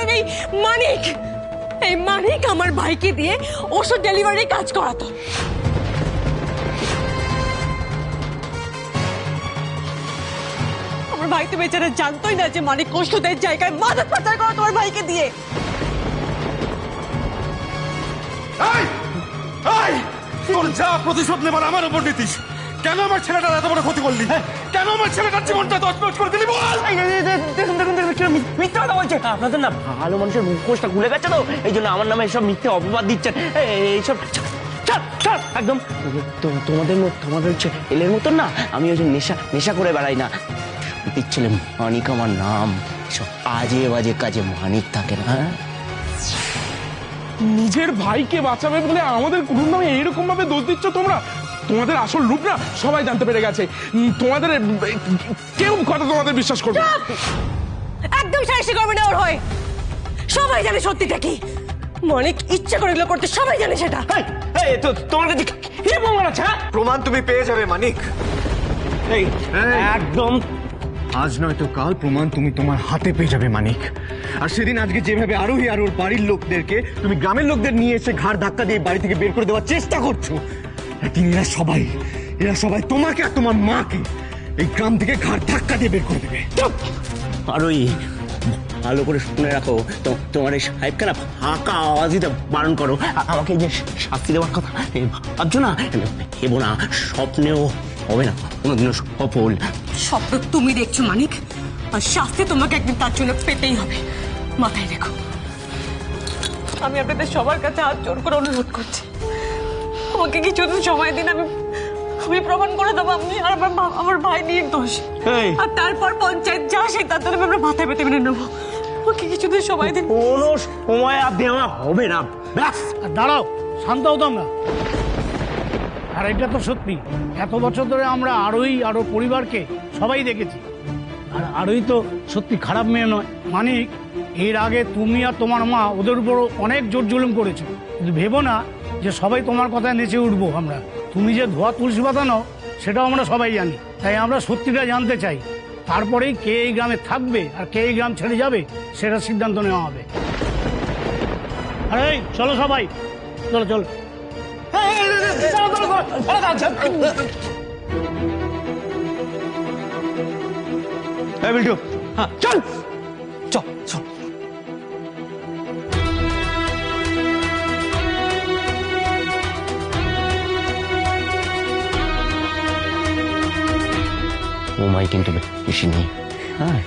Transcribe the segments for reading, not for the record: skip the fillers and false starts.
জানেন এই মানিক আমার ভাইকে দিয়ে ওষুধ ডেলিভারি কাজ করাতো। আমার ভাই তো বেচারা জানতোই না যে মানিক ওষুধের জায়গায় মাদক পাচার করা তোমার ভাইকে দিয়ে। তোর যা প্রতিশোধ নেবার আমার উপর নিতিস। কেন আমার ছেলেটার এত বড় ক্ষতি করলি? কেন আমার ছেলেটার জীবনটা তছনছ করে দিলি বল? দেখুন মিথ্যা কথা বলছে। আপনাদের না ভালো মানুষের মুখোশটা খুলে গেছে তো, এই জন্য আমার নামে এসব মিথ্যে অপবাদ দিচ্ছেন। এইসব একদম তোমাদের ছেলের মতন না, আমি ওই নেশা করে বেড়াই না। দিচ্ছিলে মানিক আমার নাম, সব আজে বাজে কাজে মানিক থাকে না। নিজের ভাইকে বাঁচাবে বলে আমাদের কুকুর নামে এইরকম ভাবে দোষ দিচ্ছ তোমরা? তোমাদের আসল রূপ না সবাই জানতে পেরে গেছে। তোমাদের কেউ কথা তোমাদের বিশ্বাস করবে? একদম সাহসী করবে না ওর হয়। সবাই জানে সত্যিটা কি। মানিক ইচ্ছা করে এগুলো করতে, সবাই জানে সেটা। তোমার কাছে কি প্রমাণ আছে? প্রমাণ তুমি পেয়ে যাবে মানিক। একদম আজ নয়তো কাল প্রমাণ তুমি তোমার হাতে পেয়ে যাবে মানিক। আর সেদিন আজকে যেভাবে আরোহী আর ওর বাড়ির লোকদেরকে তুমি গ্রামের লোকদের নিয়ে এসে ঘাড় ধাক্কা দিয়ে বাড়ি থেকে বের করে দেওয়ার চেষ্টা করছো, একদিন এরা সবাই তোমাকে আর তোমার মাকে এই গ্রাম থেকে ঘাড় ধাক্কা দিয়ে বের করে দেবে। আর ওই ভালো করে শুনে রাখো, তোমার এই সাহেবকে না ফাঁকা আওয়াজ দিতে বারণ করো। আমাকে যে শাস্তি দেওয়ার কথা ভাবছো না, ভেবো না, স্বপ্নেও হবে না কোনোদিনও সফল। স্বপ্ন তুমি দেখছো মানিক, আর শাস্তি তোমাকে একদিন তার জন্য পেতেই হবে, মাথায় রেখো। আমি আপনাদের সবার কাছে হাত জোর করে অনুরোধ করছি, আমাকে কিছুদিন সময় দিন। আমি প্রমাণ করে দেবো আমি আর আমার ভাই নির্দোষ। আর তারপর পঞ্চায়েত যা সিদ্ধান্ত নেবে আমরা মাথায় পেতে মেনে নেবো। আমাকে কিছুদিন সময় দিন। কোনো সময় আর দেওয়া হবে না। ব্যাস দাঁড়াও, শান্ত হতাম না। আর এটা তো সত্যি, এত বছর ধরে আমরা আরো পরিবারকে সবাই দেখেছি। আর আরোই তো সত্যি খারাপ মেয়ে নয়। মানিক, এর আগে তুমি আর তোমার মা ওদের উপর অনেক জোর জুলুম করেছো, কিন্তু ভেবো না যে সবাই তোমার কথায় নেচে উঠবো আমরা। তুমি যে ধোয়া তুলসী পাতা নাও সেটাও আমরা সবাই জানি। তাই আমরা সত্যিটা জানতে চাই, তারপরেই কে এই গ্রামে থাকবে আর কে এই গ্রাম ছেড়ে যাবে সেটা সিদ্ধান্ত নেওয়া হবে। আরে চলো সবাই, চলো। বিল্টু, চল। ওমাই কিন্তু বেশি নেই। হ্যাঁ,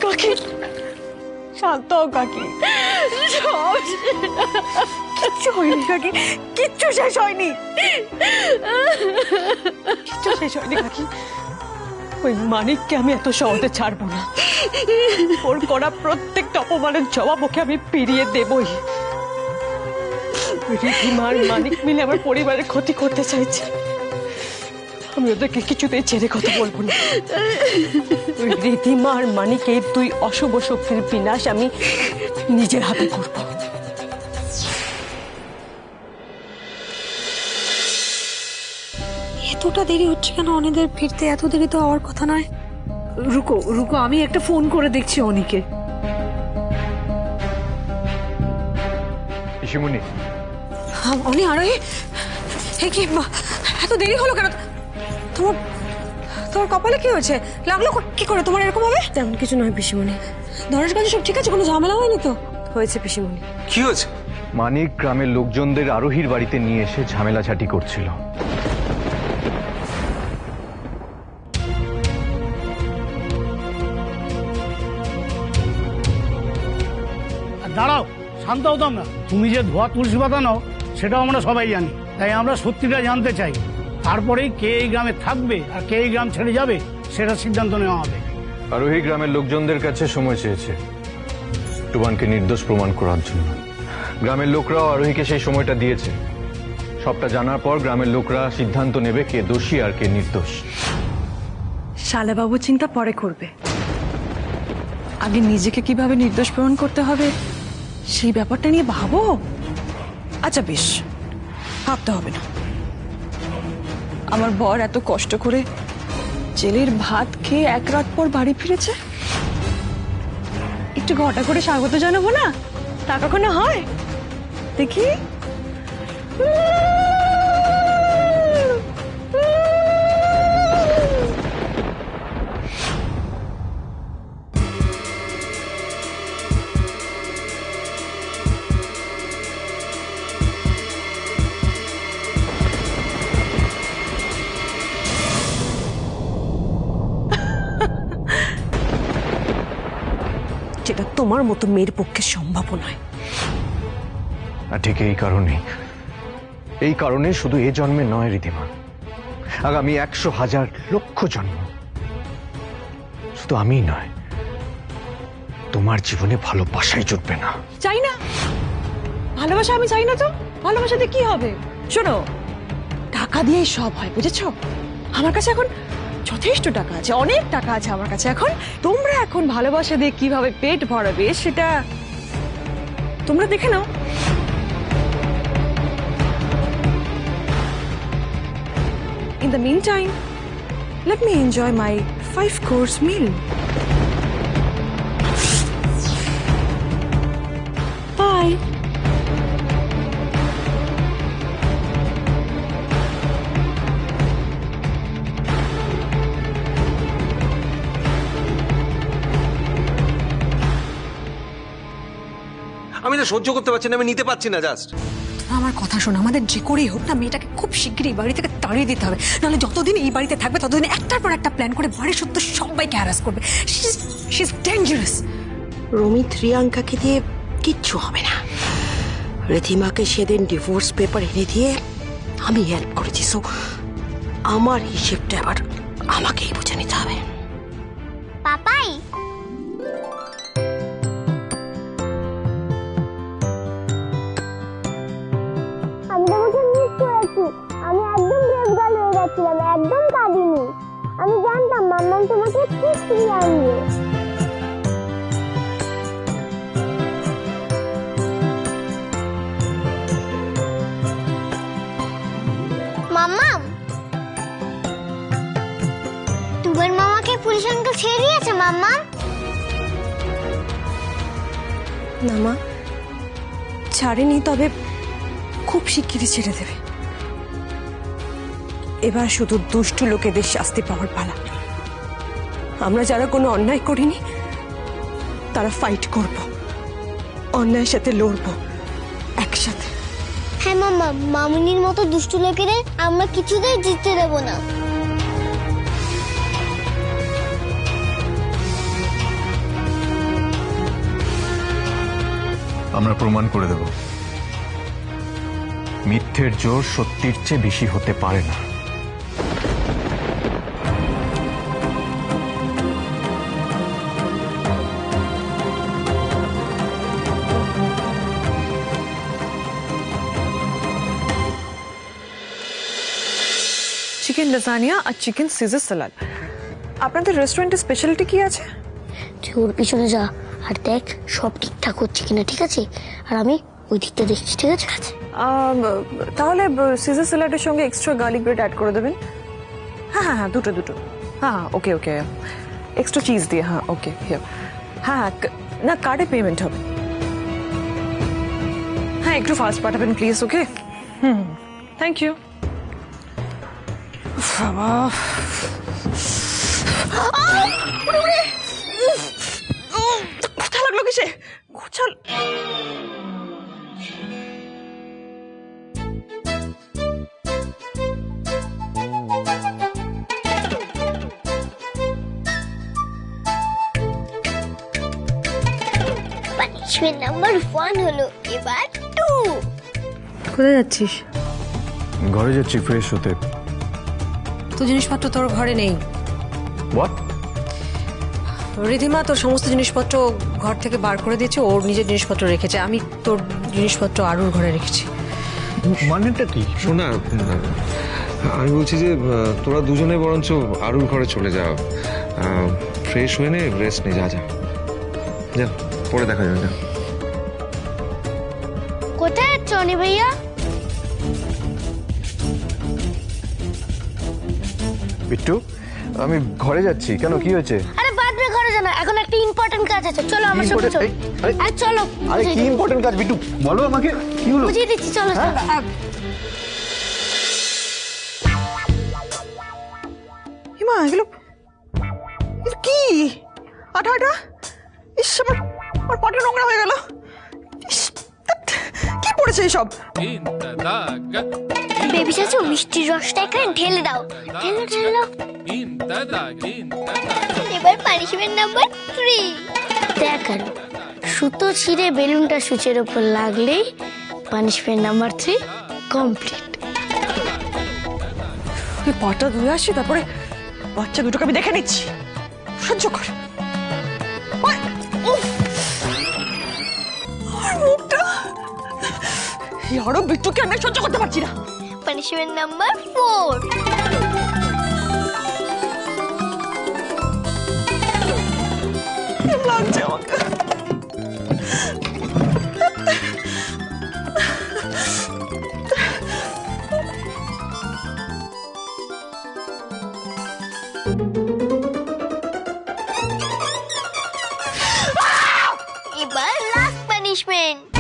কাকি শান্ত হও কাকি, কিচ্ছু হয়নি কাকি, কিচ্ছু শেষ হয়নি, কাকি। ওই মানিককে আমি এত সহজে ছাড়বো না। ওর করা প্রত্যেকটা অপমানের জবাব ওকে আমি ফিরিয়ে দেবই। রীতিমার মানিক মিলে আমার পরিবারের ক্ষতি করতে চাইছে, আমি ওদেরকে কিছুতেই ছেড়ে কথা বলবো না। রীতিমার মানিকের দুই অশুভ শক্তির বিনাশ আমি নিজের হাতে করব। এতটা দেরি হচ্ছে কেন অনিদের ফিরতে? এত দেরি তো হওয়ার কথা নয়। রুকো, আমি একটা ফোন করে দেখছি অনিকে। পিসিমণি, অনি, আরে কি এত দেরি হলো কেন? তোমার কপালে কি হয়েছে? লাগলো কি করে তোমার এরকম হবে? তেমন কিছু নয় পিসিমণি, ধনেশগঞ্জে সব ঠিক আছে, কোনো ঝামেলা হয়নি তো? হয়েছে পিসিমণি। কি হয়েছে? মানিক গ্রামের লোকজনদের আরোহীর বাড়িতে নিয়ে এসে ঝামেলাঝাটি করছিল। দাঁড়াও, শান্ত হতাম না। তুমি যে ধোয়া তুলসী পাতা নাও সেটাও আমরা সবাই জানি। তাই আমরা সত্যিটা জানতে চাই, তারপরেই কে এই গ্রামে থাকবে আর কে এই গ্রাম ছেড়ে যাবে সেটা সিদ্ধান্ত নেওয়া হবে। আরোহী গ্রামের লোকজনদের কাছে সময় চেয়েছে টুবানকে নির্দোষ প্রমাণ করার জন্য। গ্রামের লোকরাও আরোহীকে সেই সময়টা দিয়েছে। সবটা জানার পর গ্রামের লোকরা সিদ্ধান্ত নেবে কে দোষী আর কে নির্দোষ। শালাবাবু চিন্তা পরে করবে, আগে নিজেকে কিভাবে নির্দোষ প্রমাণ করতে হবে সেই ব্যাপারটা নিয়ে ভাবো। আচ্ছা বেশ, ভাবতে হবে না। আমার বর এত কষ্ট করে জেলের ভাত খেয়ে এক রাত পর বাড়ি ফিরেছে, একটু ঘটা করে স্বাগত জানাবো না? তা কখনো হয়? দেখি। যেটা তোমার মতো মেয়ের পক্ষে সম্ভব নয়। আর ঠিক এই কারণে শুধু এ জন্মে নয় রিধিমা, আগামী 100,000 লক্ষ জন্ম শুধু আমি নয়, তোমার জীবনে ভালোবাসাই জুটবে না। চাই না ভালোবাসা, আমি চাই না তো। ভালোবাসাতে কি হবে? শোনো, টাকা দিয়েই সব হয়, বুঝেছো? আমার কাছে এখন যথেষ্ট টাকা আছে, অনেক টাকা আছে আমার কাছে। এখন তোমরা এখন ভালোবাসা দিয়ে কিভাবে পেট ভরাবে সেটা তোমরা দেখে নাও। In the meantime, let me enjoy my 5-course meal. Bye. আমি না সহ্য করতে পারছি না, আমি নিতে পারছি না। জাস্ট আমার কথা শোনো, আমাদের যে করেই হোক না মেয়েটাকে খুব শিগগিরই বাড়ি থেকে তাড়িয়ে দিতে হবে, নাহলে যতদিন এই বাড়িতে থাকবে ততদিন একটার পর একটা প্ল্যান করে বাড়ির সত্য সবাইকে হ্যারাস করবে। She is dangerous. রমিত রিয়াঙ্কাকে দিয়ে কিচ্ছু হবে না। রিধিমাকে সেদিন ডিভোর্স পেপার এনে দিয়ে আমি হেল্প করেছি, সো আমার হিসেবটা এবার আমাকেই বুঝে নিতে হবে। পাপাই, আমি তোমাকে মিস করেছি। আমি একদম ব্রেভ গার্ল হয়ে গেছিলাম, একদম কাঁদিনি। আমি জানতাম মাম্মাম তোমাকে ঠিক ফিরিয়ে আনবে। মাম্মাম, তোমার মামাকে পুলিশ আঙ্কেল ছেড়ে দিয়েছে মাম্মাম? না মা, ছাড়েনি, তবে খুব শিগগিরই ছেড়ে দেবে। এবার শুধু দুষ্ট লোকেদের শাস্তি পাওয়ার পালা। আমরা যারা কোনো অন্যায় করিনি তারা ফাইট করব, অন্যায়ের সাথে লড়বো একসাথে। হ্যাঁ মাম্মা, মামুনির মতো দুষ্টু লোকেদের আমরা কিছুতেই জিততে দেব না। আমরা প্রমাণ করে দেব মিথ্যের জোর সত্যির চেয়ে বেশি হতে পারে না। চিকেন লাজানিয়া আর চিকেন সিজার সালাদ। আপনাদের রেস্টুরেন্টের স্পেশালিটি কি আছে? তুই ওর পিছনে যা আর দেখ সব ঠিকঠাক হচ্ছে কিনা, ঠিক আছে? আর আমি ওই দিকটা দেখছি, ঠিক আছে? তাহলে সিজার স্যালাডের সঙ্গে এক্সট্রা গার্লিক ব্রেড অ্যাড করে দেবেন। হ্যাঁ হ্যাঁ হ্যাঁ, দুটো। হ্যাঁ ওকে ওকে, এক্সট্রা চিজ দিয়ে। হ্যাঁ ওকে, হ্যাঁ হ্যাঁ, না কার্ডে পেমেন্ট হবে। হ্যাঁ একটু ফাস্ট পাঠাবেন প্লিজ। Okay, thank you. বাবা, কোথা লাগলো কিসে? কোথা? পানিশমেন্ট নাম্বার 1 হলো, এবার 2। কোথায় যাচ্ছিস? ঘরে যাচ্ছি ফ্রেশ হতে। তো জিনিসপত্র তোর ঘরে নেই? হোয়াট? রিধিমা তোর সমস্ত জিনিসপত্র ঘর থেকে বার করে দিয়েছে, ওর নিজের জিনিসপত্র রেখেছে। আমি তোর জিনিসপত্র আরুর ঘরে রেখেছি। মানেটা কি? শোনা, আমি বলছি যে তোরা দুজনে বরঞ্চ আরুর ঘরে চলে যা, ফ্রেশ হয়ে নে, রেস্ট নে। যা যা যা, পরে দেখা যাবে। যা। কোথায় করছো অনি ভাইয়া? বিট্টু, আমি ঘরে যাচ্ছি। কেন, কি হয়েছে? আরে বাদ রে, ঘরে জানা, এখন একটা ইম্পর্টেন্ট কাজ আছে, চলো আমার সাথে চলো। আরে চলো, আরে কি ইম্পর্টেন্ট কাজ বিট্টু, বলো আমাকে কি হলো? বুঝিয়ে দিচ্ছি, চলো চলো। হিমা, এগুলো এগুলো কি? আটা আটা, ইস, আমার পাটা নোংরা হয়ে গেল। ইস, ধ্যাৎ, কি পড়েছে এসব? বেবি চাচু, মিষ্টির রসটা এখানে ঢেলে দাও, ঢেলে ঢেলে। এবার পানিশমেন্ট নাম্বার 3 দেখান। সুতো ছিঁড়ে বেলুনটা সুচের উপর লাগলেই পানিশমেন্ট নাম্বার 3 কমপ্লিট। পাটা ধুয়ে আসি, তারপরে বাচ্চা দুটোকে আমি দেখে নিচ্ছি। সহ্য কর। ওই, উফ, আমার মুখটা। এই আরো বিট্টুকে আমি সহ্য করতে পারছি না। পানিশমেন্ট নাম্বার 4 লাগছে আমাকে। এবার লাস্ট পানিশমেন্ট।